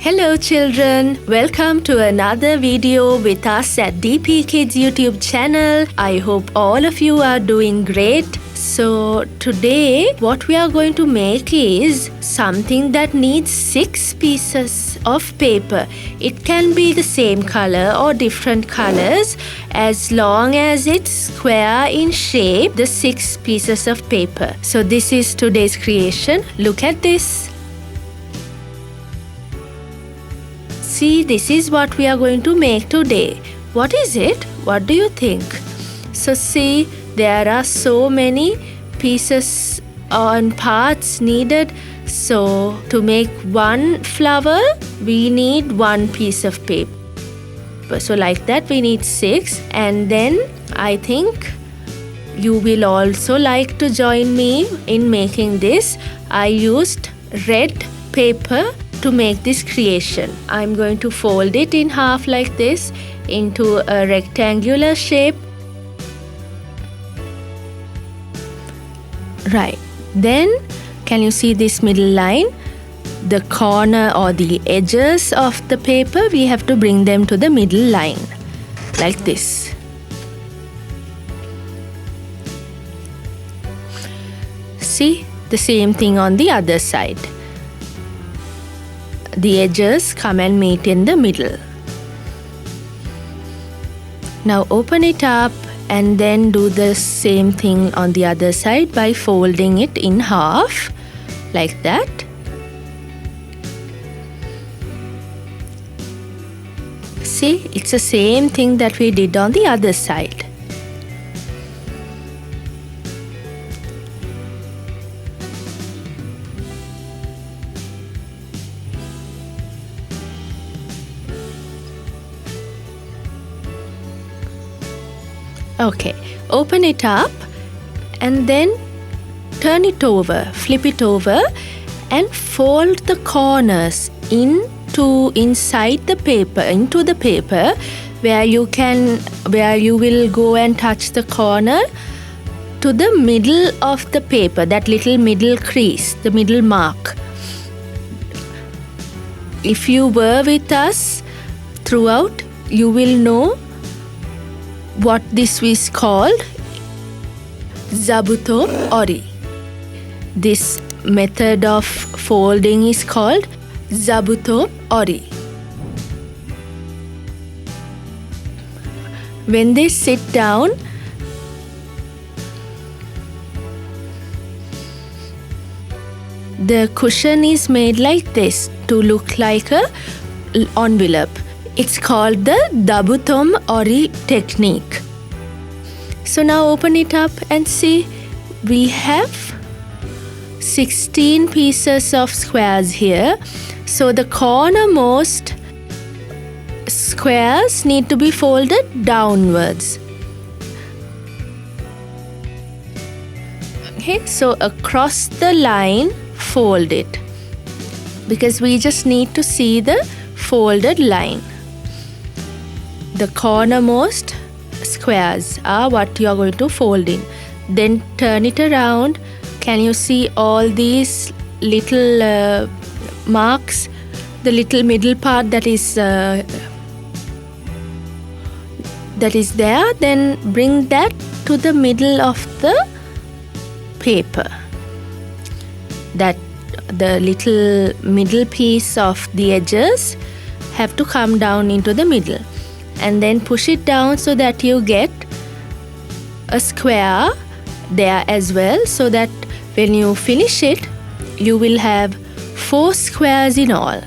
Hello children, welcome to another video with us at DP Kids YouTube channel. I hope all of you are doing great. So today what we are going to make is something that needs 6 pieces of paper. It can be the same color or different colors as long as it's square in shape, the 6 pieces of paper. So this is today's creation. Look at this. See, this is what we are going to make today. What is it? What do you think? So see, there are so many pieces and parts needed. So to make one flower, we need 1 piece of paper. So like that we need 6. And then I think you will also like to join me in making this. I used red paper to make this creation. I'm going to fold it in half like this into a rectangular shape. Right. Then can you see this middle line? The corner or the edges of the paper, we have to bring them to the middle line like this. See, the same thing on the other side. The edges come and meet in the middle. Now open it up and then do the same thing on the other side by folding it in half like that. See, it's the same thing that we did on the other side. Okay, open it up and then turn it over, flip it over and fold the corners inside the paper, into the paper where you will go and touch the corner to the middle of the paper, that little middle crease, the middle mark. If you were with us throughout, you will know what this is called, zabuto ori. This method of folding is called zabuto ori. When they sit down, the cushion is made like this to look like a envelope. It's called the Dabutom Ori technique. So now open it up and see, we have 16 pieces of squares here. So the cornermost squares need to be folded downwards. Okay, so across the line, fold it. Because we just need to see the folded line. The cornermost squares are what you are going to fold in. Then turn it around. Can you see all these little marks? The little middle part that is there. Then bring that to the middle of the paper. That the little middle piece of the edges have to come down into the middle. And then push it down so that you get a square there as well, so that when you finish it, you will have 4 squares in all.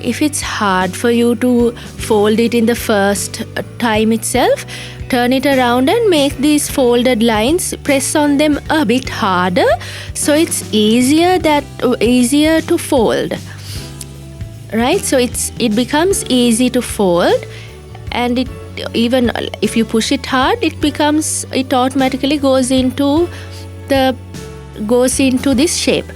If it's hard for you to fold it in the first time itself, turn it around and make these folded lines, press on them a bit harder so it's easier to fold. Right, so it becomes easy to fold, and it even if you push it hard, it automatically goes into this shape.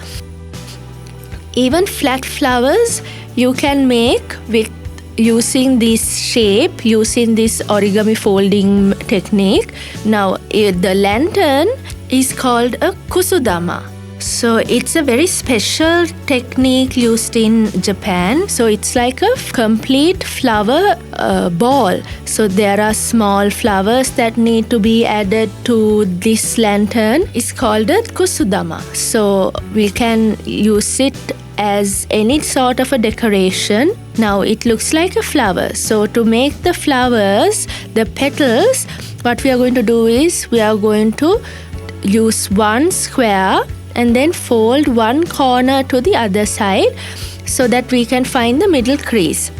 Even flat flowers you can make with using this shape, using this origami folding technique. Now the lantern is called a Kusudama. So it's a very special technique used in Japan. So it's like a complete flower ball. So there are small flowers that need to be added to this lantern. It's called a Kusudama. So we can use it as any sort of a decoration. Now it looks like a flower. So to make the flowers, the petals, what we are going to do is we are going to use one square and then fold one corner to the other side so that we can find the middle crease.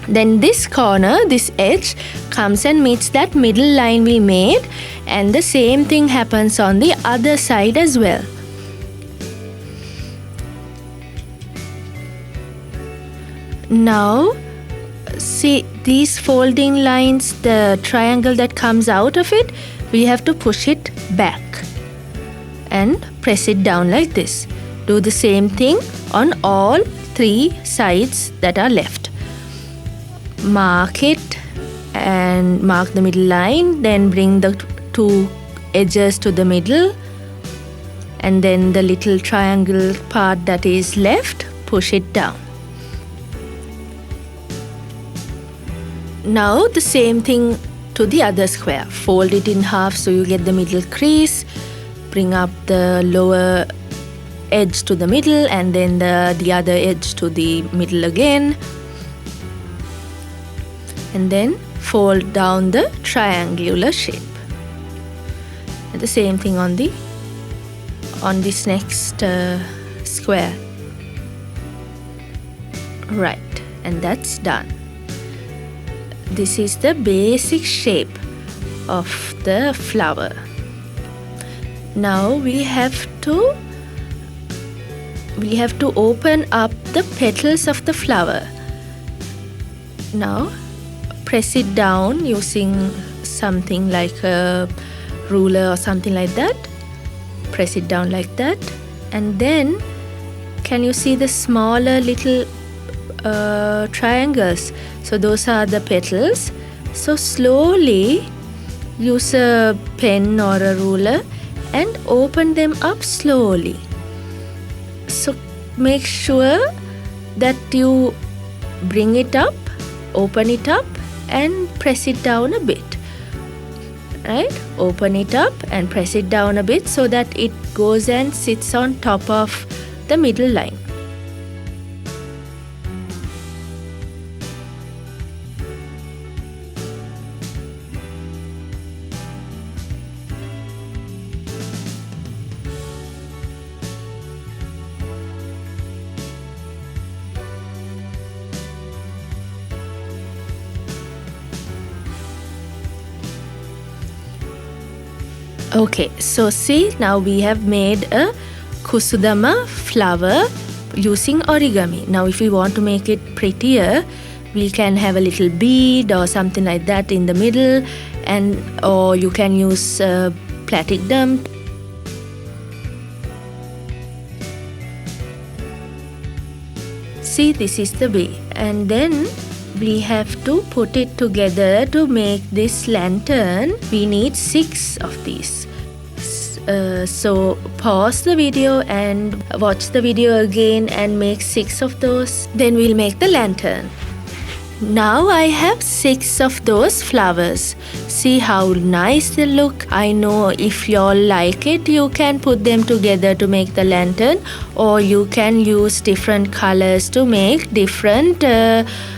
Then this corner, this edge, comes and meets that middle line we made, and the same thing happens on the other side as well. Now, see these folding lines, the triangle that comes out of it, we have to push it back and press it down like this. Do the same thing on all three sides that are left. Mark it and mark the middle line, then bring the two edges to the middle, and then the little triangle part that is left, push it down. Now the same thing to the other square. Fold it in half so you get the middle crease. Bring up the lower edge to the middle and then the other edge to the middle again. And then fold down the triangular shape. And the same thing on this next square. Right, and that's done. This is the basic shape of the flower. Now we have to open up the petals of the flower. Now press it down using something like a ruler or something like that. Press it down like that, and then can you see the smaller little triangles? So those are the petals. So slowly use a pen or a ruler and open them up slowly. So make sure that you bring it up, open it up and press it down a bit. Right? Open it up and press it down a bit so that it goes and sits on top of the middle line. Okay, so see, now we have made a Kusudama flower using origami. Now if we want to make it prettier, we can have a little bead or something like that in the middle, or you can use platinum. See, this is the way. And then we have to put it together to make this lantern. We need 6 of these. So pause the video and watch the video again and make 6 of those. Then we'll make the lantern. Now I have 6 of those flowers. See how nice they look. I know if you all like it, you can put them together to make the lantern, or you can use different colors to make different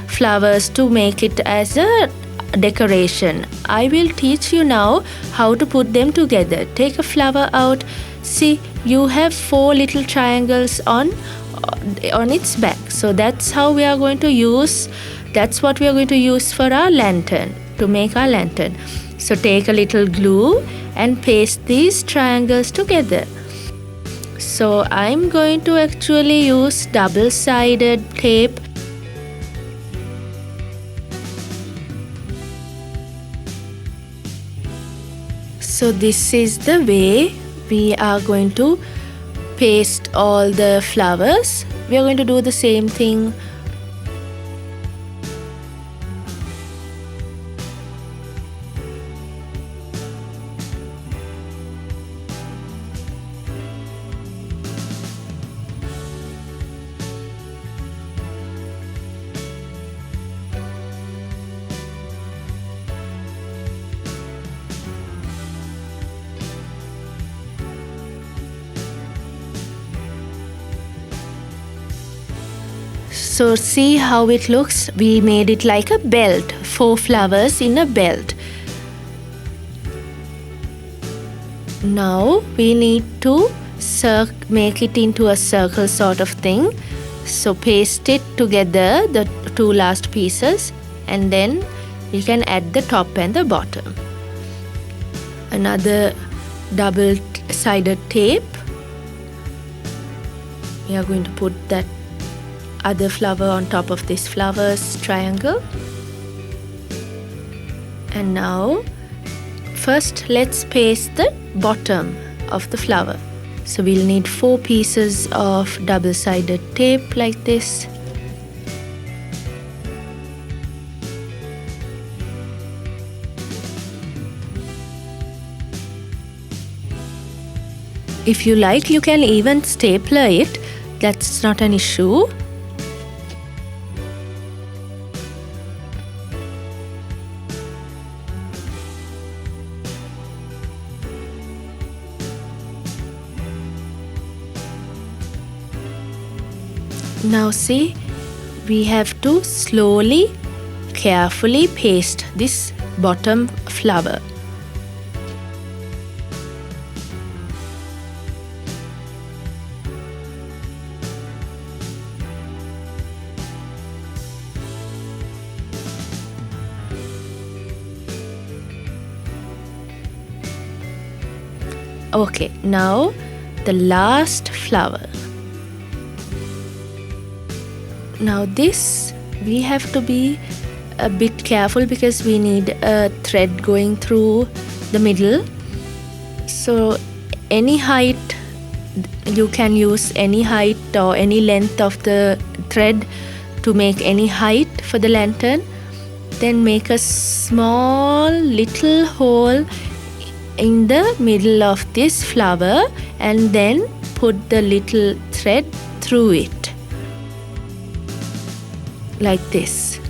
flowers to make it as a decoration. I will teach you now how to put them together. Take a flower out. See, you have 4 little triangles on its back. So that's how we are going to use. That's what we are going to use for our lantern, to make our lantern. So take a little glue and paste these triangles together. So I'm going to actually use double-sided tape. So this is the way we are going to paste all the flowers. We are going to do the same thing. So see how it looks? We made it like a belt, 4 flowers in a belt. Now we need to make it into a circle sort of thing. So paste it together, the 2 last pieces, and then you can add the top and the bottom. Another double-sided tape. We are going to put that other flower on top of this flower's triangle. And now first let's paste the bottom of the flower. So we'll need 4 pieces of double-sided tape like this. If you like, you can even stapler it. That's not an issue. Now see, we have to slowly, carefully paste this bottom flower. Okay, now the last flower. Now this, we have to be a bit careful because we need a thread going through the middle. So any height, you can use any height or any length of the thread to make any height for the lantern. Then make a small little hole in the middle of this flower and then put the little thread through it like this.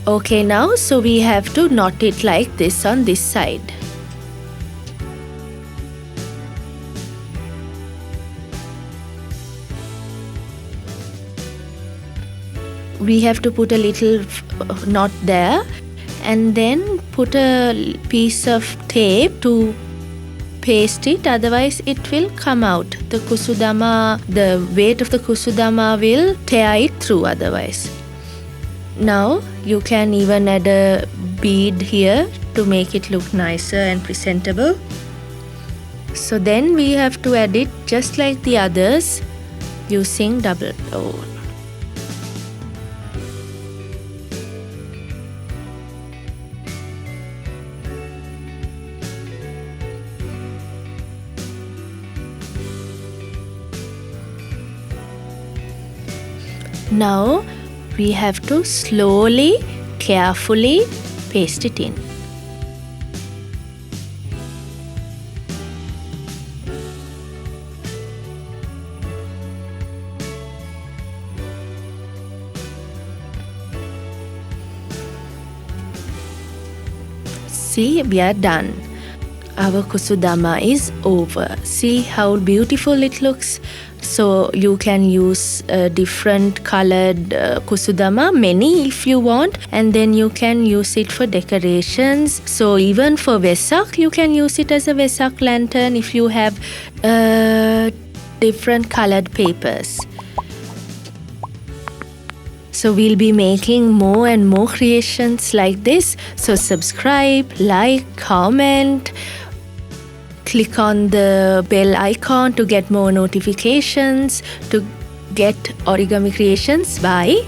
Okay, now so we have to knot it like this on this side. We have to put a little knot there and then put a piece of tape to paste it, otherwise it will come out. The weight of the Kusudama will tear it through otherwise. Now you can even add a bead here to make it look nicer and presentable. So then we have to add it just like the others using double O. Now we have to slowly, carefully paste it in. See, we are done. Our Kusudama is over. See how beautiful it looks. So you can use different colored Kusudama, many if you want, and then you can use it for decorations. So even for Vesak, you can use it as a Vesak lantern if you have different colored papers. So we'll be making more and more creations like this. So subscribe, like, comment. Click on the bell icon to get more notifications, to get origami creations. Bye.